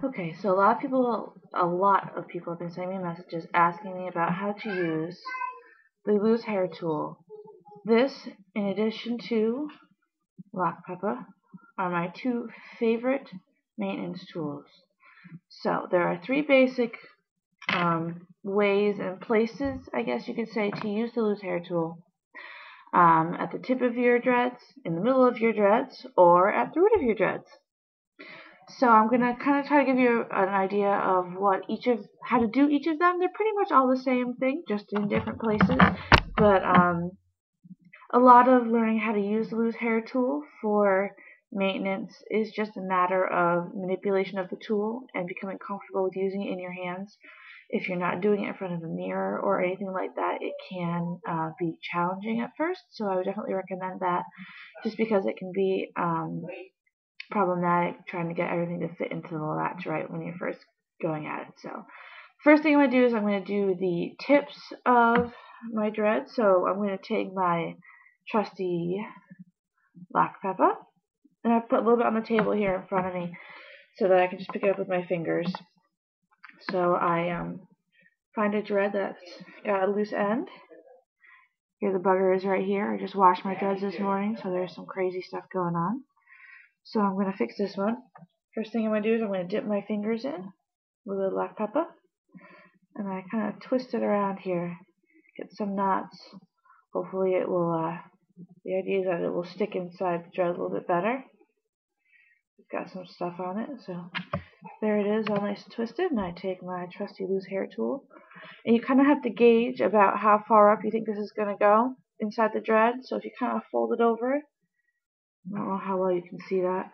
Okay, so a lot of people have been sending me messages asking me about how to use the loose hair tool. This, in addition to Lock Pepper, are my two favorite maintenance tools. So there are three basic ways and places, I guess you could say, to use the loose hair tool. At the tip of your dreads, in the middle of your dreads, or at the root of your dreads. So I'm going to kind of try to give you an idea of how to do each of them. They're pretty much all the same thing, just in different places. But a lot of learning how to use the loose hair tool for maintenance is just a matter of manipulation of the tool and becoming comfortable with using it in your hands. If you're not doing it in front of a mirror or anything like that, it can be challenging at first. So I would definitely recommend that, just because it can be problematic trying to get everything to fit into the latch right when you're first going at it. So first thing I'm going to do is I'm going to do the tips of my dread. So I'm going to take my trusty black pepper, and I put a little bit on the table here in front of me so that I can just pick it up with my fingers. So I find a dread that's got a loose end. Here the bugger is right here. I just washed my dreads this morning, so there's some crazy stuff going on. So I'm going to fix this one. First thing I'm going to do is I'm going to dip my fingers in with a black pepper, and I kind of twist it around here, get some knots. Hopefully it will, the idea is that it will stick inside the dread a little bit better. It's got some stuff on it, so there it is, all nice and twisted, and I take my trusty loose hair tool. And you kind of have to gauge about how far up you think this is going to go inside the dread, so if you kind of fold it over, I don't know how well you can see that,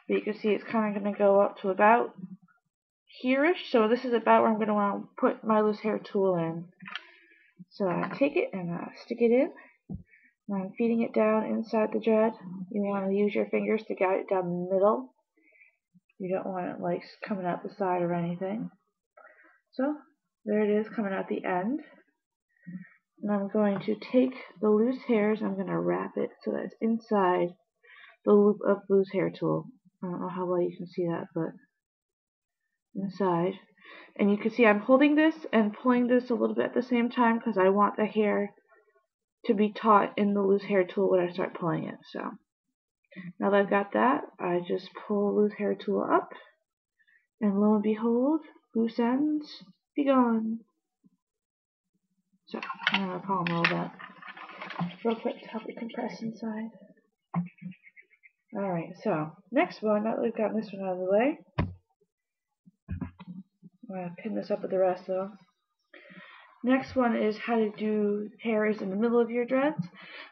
but you can see it's kind of going to go up to about here-ish. So this is about where I'm going to want to put my loose hair tool in. So I take it and stick it in, and I'm feeding it down inside the dread. You want to use your fingers to guide it down the middle. You don't want it like coming out the side or anything. So there it is, coming out the end. And I'm going to take the loose hairs, I'm going to wrap it so that it's inside the loop of the loose hair tool. I don't know how well you can see that, but inside. And you can see I'm holding this and pulling this a little bit at the same time because I want the hair to be taut in the loose hair tool when I start pulling it. So now that I've got that, I just pull the loose hair tool up, and lo and behold, loose ends be gone. So I'm going to pull them a little bit real quick to help it compress inside. Alright, so next one, now that we've gotten this one out of the way, I'm going to pin this up with the rest though. Next one is how to do hairs in the middle of your dreads.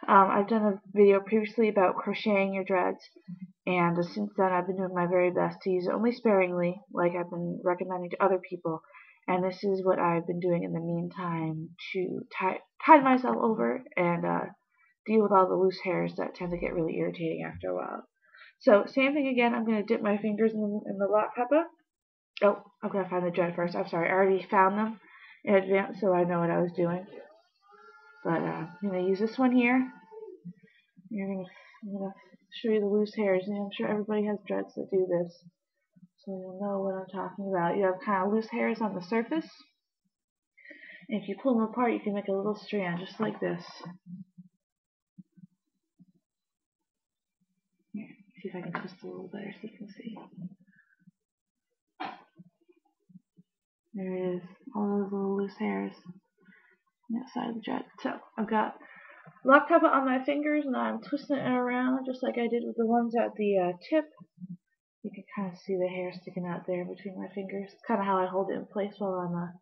I've done a video previously about crocheting your dreads, and since then I've been doing my very best to use it only sparingly, like I've been recommending to other people. And this is what I've been doing in the meantime to tide myself over and deal with all the loose hairs that tend to get really irritating after a while. So same thing again, I'm going to dip my fingers in the black pepper. Oh, I'm going to find the dread first. I'm sorry, I already found them in advance, so I know what I was doing. But I'm going to use this one here. I'm going to show you the loose hairs, and I'm sure everybody has dreads that do this, so you'll know what I'm talking about. You have kind of loose hairs on the surface, and if you pull them apart, you can make a little strand just like this. Here, see if I can twist it a little better so you can see. There it is, all those little loose hairs on the outside of the dread. So I've got lock pepper on my fingers, and I'm twisting it around just like I did with the ones at the tip. You can kind of see the hair sticking out there between my fingers. It's kind of how I hold it in place while I'm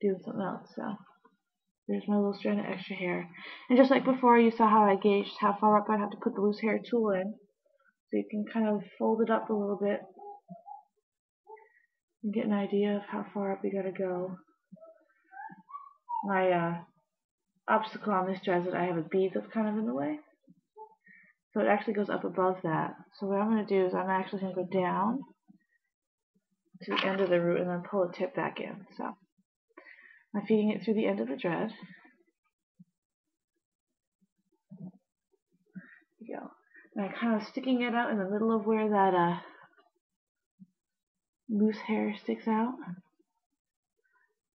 doing something else. So there's my little strand of extra hair. And just like before, you saw how I gauged how far up I'd have to put the loose hair tool in. So you can kind of fold it up a little bit and get an idea of how far up you gotta go. My obstacle on this dread is that I have a bead that's kind of in the way. So it actually goes up above that. So what I'm going to do is I'm actually going to go down to the end of the root and then pull the tip back in. So I'm feeding it through the end of the dread. There you go. And I'm kind of sticking it out in the middle of where that loose hair sticks out.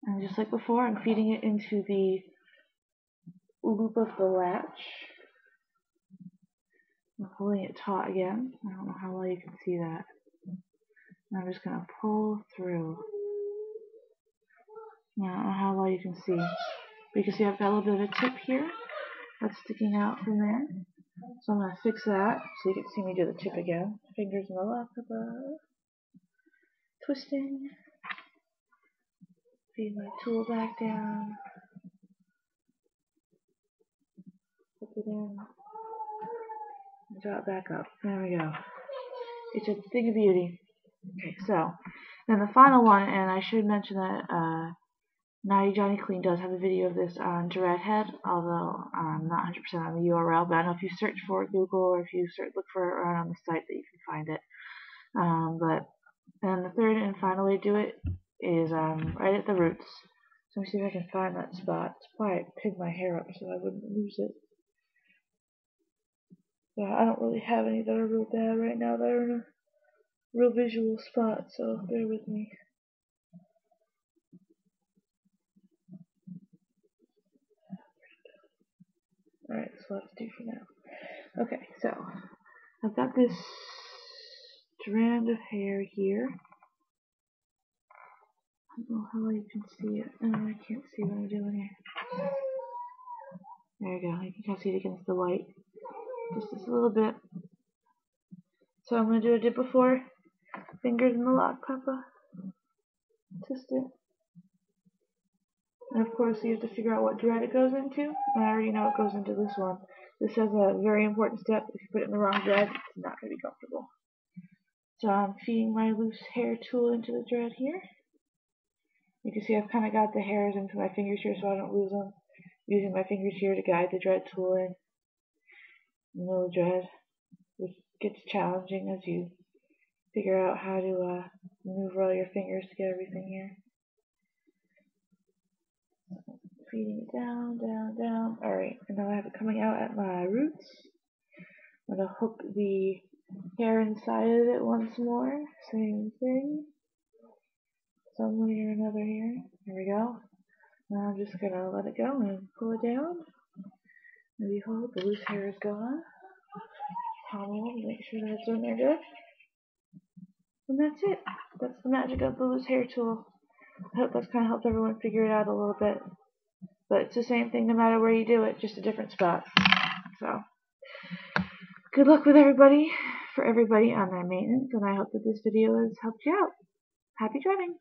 And just like before, I'm feeding it into the loop of the latch. I'm pulling it taut again. I don't know how well you can see that. And I'm just going to pull through. Now, I don't know how well you can see. But you can see I've got a little bit of a tip here that's sticking out from there. So I'm going to fix that so you can see me do the tip again. Fingers in the lock above. Twisting. Feed my tool back down. Put it in. And draw it back up. There we go. It's a thing of beauty. Okay, so then the final one, and I should mention that Naughty Johnny Clean does have a video of this on DreadHead, although I'm not 100% on the URL, but I know if you search for it, Google, or if you look for it around on the site that you can find it. But then the third and final way to do it is right at the roots. So let me see if I can find that spot. That's why I pinned my hair up so I wouldn't lose it. Yeah, I don't really have any that are real bad right now that are in a real visual spot, so bear with me. Alright, that's what I have to do for now. Okay, so I've got this strand of hair here. I don't know how well you can see it. I can't see what I'm doing here. There you go. You can kind of see it against the white. Just a little bit. So I'm going to do what I did before. Fingers in the lock, Papa. Twist it. And of course you have to figure out what dread it goes into. And I already know it goes into this one. This has a very important step. If you put it in the wrong dread, it's not going to be comfortable. So I'm feeding my loose hair tool into the dread here. You can see I've kind of got the hairs into my fingers here so I don't lose them. Using my fingers here to guide the dread tool in the middle of the dread, which gets challenging as you figure out how to maneuver all your fingers to get everything here. Feeding it down, down, down. Alright, and now I have it coming out at my roots. I'm going to hook the hair inside of it once more. Same thing. Some way or another here. There we go. Now I'm just going to let it go and pull it down. And behold, the loose hair is gone. Pommel to make sure that it's in there good. And that's it. That's the magic of the loose hair tool. I hope that's kind of helped everyone figure it out a little bit. But it's the same thing no matter where you do it, just a different spot. So, good luck with everybody, for everybody on their maintenance, and I hope that this video has helped you out. Happy dreading!